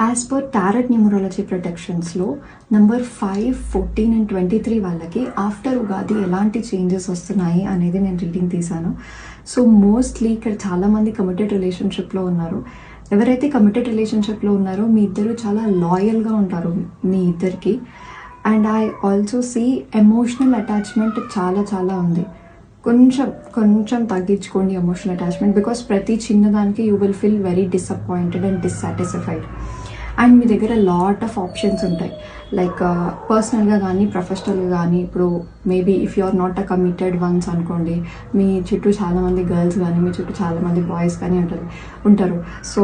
As per tarot numerology ప్రొటెక్షన్స్లో number 5, 14 and 23 వాళ్ళకి after Ugadi ఎలాంటి చేంజెస్ వస్తున్నాయి అనేది నేను రీడింగ్ తీశాను. సో మోస్ట్లీ ఇక్కడ చాలామంది కమిటెడ్ రిలేషన్షిప్లో ఉన్నారు. ఎవరైతే కమిటెడ్ రిలేషన్షిప్లో ఉన్నారో మీ ఇద్దరు చాలా లాయల్గా ఉంటారు మీ ఇద్దరికి. And I also see emotional attachment చాలా ఉంది. కొంచెం తగ్గించుకోండి ఎమోషనల్ అటాచ్మెంట్, బికాస్ ప్రతి చిన్నదానికి you will feel very disappointed and dissatisfied. And మీ దగ్గర లాట్ ఆఫ్ ఆప్షన్స్ ఉంటాయి, లైక్ పర్సనల్గా కానీ ప్రొఫెషనల్గా కానీ. ఇప్పుడు maybe if you are not a committed ones అనుకోండి, మీ చుట్టూ చాలామంది గర్ల్స్ కానీ మీ చుట్టూ చాలామంది బాయ్స్ కానీ ఉంటారు. సో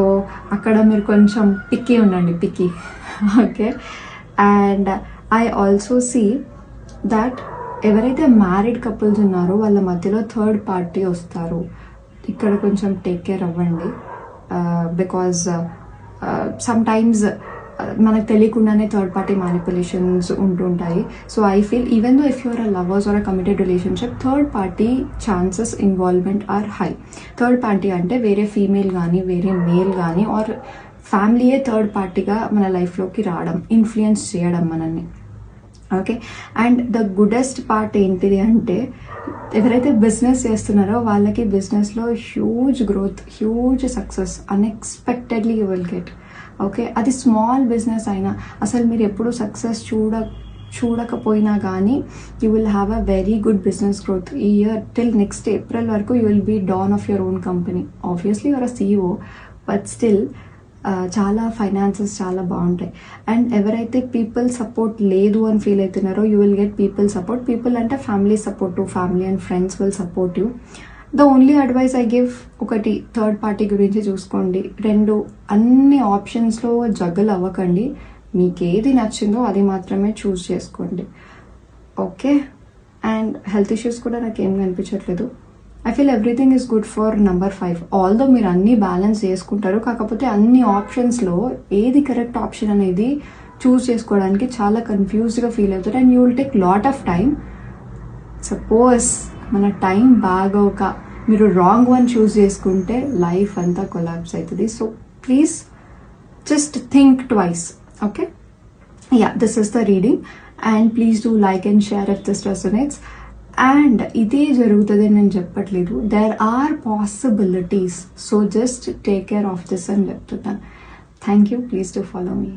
అక్కడ మీరు కొంచెం పిక్కీ ఉండండి, picky. Okay. And I also see that ఎవరైతే మ్యారీడ్ కపుల్స్ ఉన్నారో వాళ్ళ మధ్యలో థర్డ్ పార్టీ వస్తారు. ఇక్కడ కొంచెం టేక్ కేర్ అవ్వండి, బికాజ్ సమ్ టైమ్స్ మనకు తెలియకుండానే థర్డ్ పార్టీ మ్యానిపులేషన్స్ ఉంటుంటాయి. So I feel even though if you are a lovers or a committed relationship, third party chances involvement are high. Third party అంటే వేరే female కానీ వేరే మేల్ కానీ are ఫ్యామిలీయే third పార్టీగా మన లైఫ్లోకి రావడం, ఇన్ఫ్లుయెన్స్ చేయడం మనల్ని. Okay. And the goodest part ఏంటిది అంటే, ఎవరైతే బిజినెస్ చేస్తున్నారో వాళ్ళకి బిజినెస్లో huge growth, huge success unexpectedly you will get. Okay. అది స్మాల్ బిజినెస్ అయినా, అసలు మీరు ఎప్పుడు సక్సెస్ చూడకపోయినా కానీ you will have a very good business growth. ఈ ఇయర్ టిల్ నెక్స్ట్ ఏప్రిల్ వరకు you will be don of your own company. Obviously your a CEO, but still చాలా ఫైనాన్సెస్ చాలా బాగుంటాయి. అండ్ ఎవరైతే పీపుల్ సపోర్ట్ లేదు అని ఫీల్ అవుతున్నారో you will get people support. People అంటే family support, family and friends will support you. The only advice I give, ఒకటి third party గురించి చూసుకోండి. 2, అన్ని ఆప్షన్స్లో జగల్ అవ్వకండి. మీకు ఏది నచ్చిందో అది మాత్రమే చూస్ చేసుకోండి. ఓకే. అండ్ హెల్త్ ఇష్యూస్ కూడా నాకేం కనిపించట్లేదు. I feel everything is good for number 5. Although మీరు అన్నీ బ్యాలెన్స్ చేసుకుంటారు, కాకపోతే అన్ని ఆప్షన్స్లో ఏది కరెక్ట్ ఆప్షన్ అనేది చూస్ చేసుకోవడానికి చాలా కన్ఫ్యూజ్డ్గా ఫీల్ అవుతారు. And you will take lot of time. Suppose మన టైం బాగోక మీరు రాంగ్ వన్ చూస్ చేసుకుంటే లైఫ్ అంతా కొలాప్స్ అవుతుంది. So please just think twice. Okay. Yeah, this is the reading. And please do like and share if this resonates. And ఇదే జరుగుతుంది నేను చెప్పట్లేదు, there are possibilities. So just take care of this అని చెప్తున్నాను. Thank you. Please to follow me.